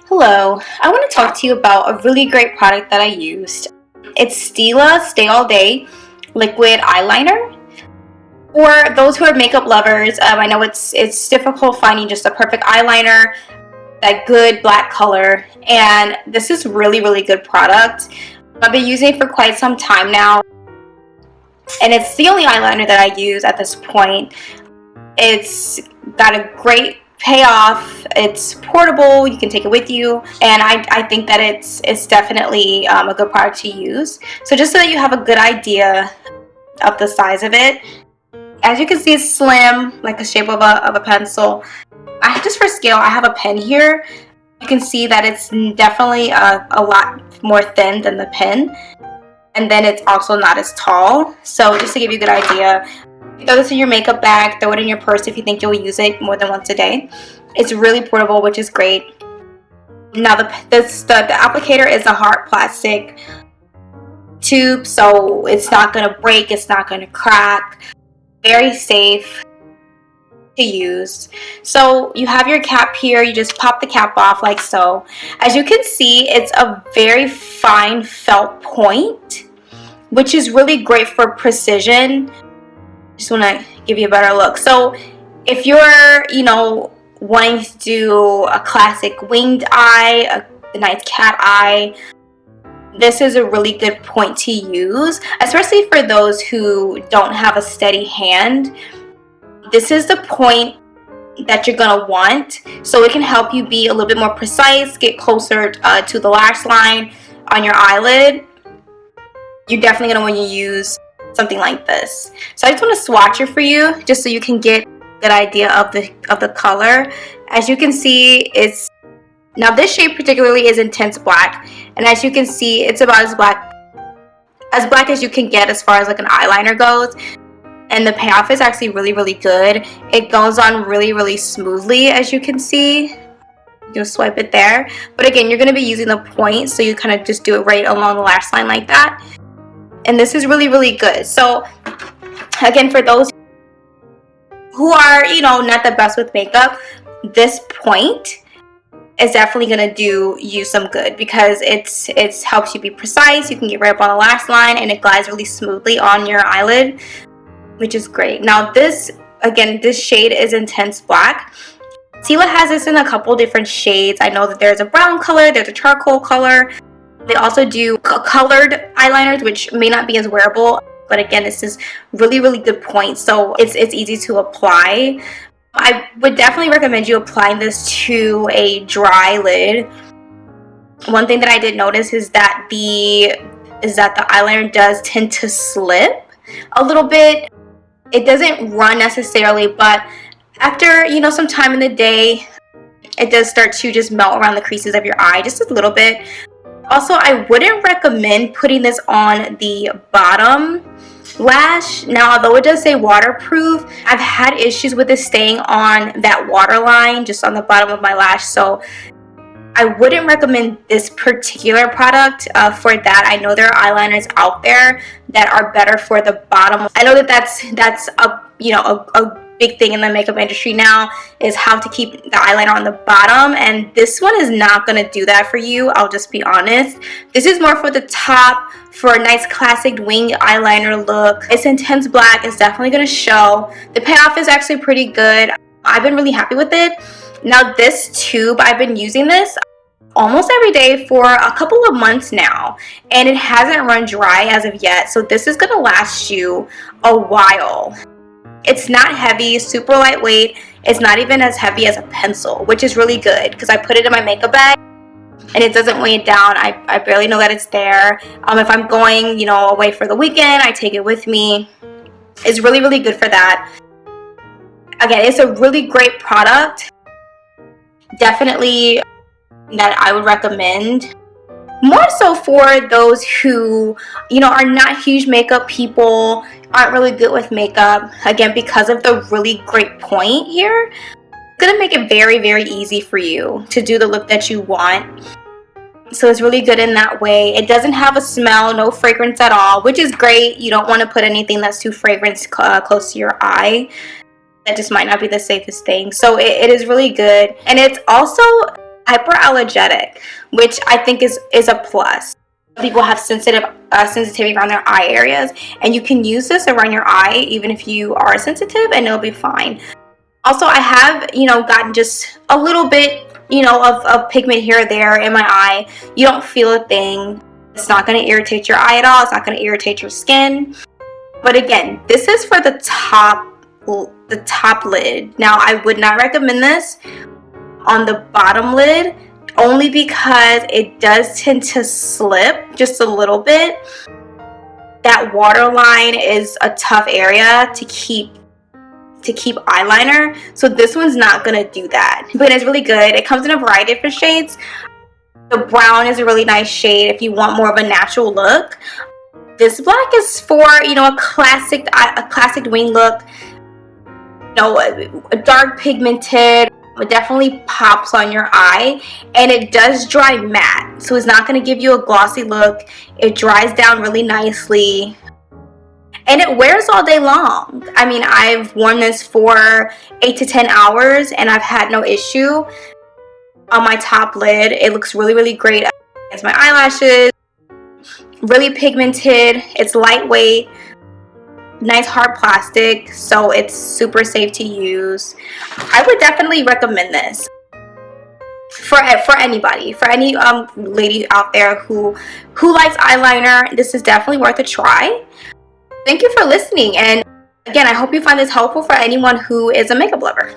Hello, I want to talk to you about a really great product that I used. It's Stila Stay All Day Liquid Eyeliner. For those who are makeup lovers, I know it's difficult finding just a perfect eyeliner, that good black color, and this is really good product. I've been using it for quite some time now, and it's the only eyeliner that I use at this point. It's got a great payoff. It's portable, you can take it with you, and I think that it's definitely a good product to use. So just so that you have a good idea of the size of it, as you can see, it's slim, like the shape of a pencil. Just for scale, I have a pen here. You can see that it's definitely a lot more thin than the pen, and then it's also not as tall. So just to give you a good idea, throw this in your makeup bag, throw it in your purse if you think you'll use it more than once a day. It's really portable, which is great. Now the applicator is a hard plastic tube, so it's not going to break, it's not going to crack. Very safe to use. So you have your cap here, you just pop the cap off like so. As you can see, it's a very fine felt point, which is really great for precision. Just want to give you a better look. So if you're wanting to do a classic winged eye, a nice cat eye, this is a really good point to use, especially for those who don't have a steady hand. This is the point that you're gonna want, so it can help you be a little bit more precise, get closer to the lash line on your eyelid. You're definitely gonna want to use something like this. So I just want to swatch it for you, just so you can get a good idea of the color. As you can see, now this shade particularly is intense black, and as you can see, it's about as black as you can get as far as like an eyeliner goes. And the payoff is actually really good. It goes on really smoothly, as you can see. You swipe it there, but again, you're going to be using the point, so you kind of just do it right along the lash line like that. And this is really good. So again, for those who are not the best with makeup, this point is definitely gonna do you some good, because it helps you be precise. You can get right up on the lash line, and it glides really smoothly on your eyelid, which is great. Now this shade is intense black. Stila has this in a couple different shades. I know that there's a brown color, there's a charcoal color. They also do colored eyeliners, which may not be as wearable, but again, this is really good point, so it's easy to apply. I would definitely recommend you applying this to a dry lid. One thing that I did notice is that the eyeliner does tend to slip a little bit. It doesn't run necessarily, but after some time in the day, it does start to just melt around the creases of your eye just a little bit. Also, I wouldn't recommend putting this on the bottom lash. Now, although it does say waterproof, I've had issues with it staying on that waterline just on the bottom of my lash, so I wouldn't recommend this particular product for that. I know there are eyeliners out there that are better for the bottom. I know that that's a big thing in the makeup industry now, is how to keep the eyeliner on the bottom, and this one is not going to do that for you. I'll just be honest. This is more for the top, for a nice classic wing eyeliner look. It's intense black. It's definitely going to show. The payoff is actually pretty good. I've been really happy with it. Now this tube, I've been using this almost every day for a couple of months now, and it hasn't run dry as of yet, so this is going to last you a while. It's not heavy, super lightweight. It's not even as heavy as a pencil, which is really good, because I put it in my makeup bag and it doesn't weigh it down. I barely know that it's there. If I'm going away for the weekend, I take it with me. It's really good for that. Again, it's a really great product, definitely, that I would recommend. More so for those who are not huge makeup people, aren't really good with makeup. Again, because of the really great point here, it's gonna make it very easy for you to do the look that you want. So it's really good in that way. It doesn't have a smell, no fragrance at all, which is great. You don't want to put anything that's too fragrance close to your eye. That just might not be the safest thing. So it is really good, and it's also hyperallergenic, which I think is a plus. People have sensitivity around their eye areas, and you can use this around your eye even if you are sensitive, and it'll be fine. Also, I have, gotten just a little bit, of pigment here or there in my eye. You don't feel a thing. It's not going to irritate your eye at all. It's not going to irritate your skin. But again, this is for the top lid. Now, I would not recommend this on the bottom lid, only because it does tend to slip just a little bit. That waterline is a tough area to keep eyeliner, so this one's not gonna do that. But it's really good. It comes in a variety of different shades. The brown is a really nice shade if you want more of a natural look. This black is for, a classic wing look. A dark pigmented. It definitely pops on your eye, and it does dry matte, so it's not going to give you a glossy look. It dries down really nicely, and it wears all day long. I mean, I've worn this for 8 to 10 hours, and I've had no issue. On my top lid, it looks really, really great against my eyelashes. Really pigmented. It's lightweight. Nice hard plastic, so it's super safe to use. I would definitely recommend this for anybody, for any lady out there who likes eyeliner. This is definitely worth a try. Thank you for listening, and again, I hope you find this helpful for anyone who is a makeup lover.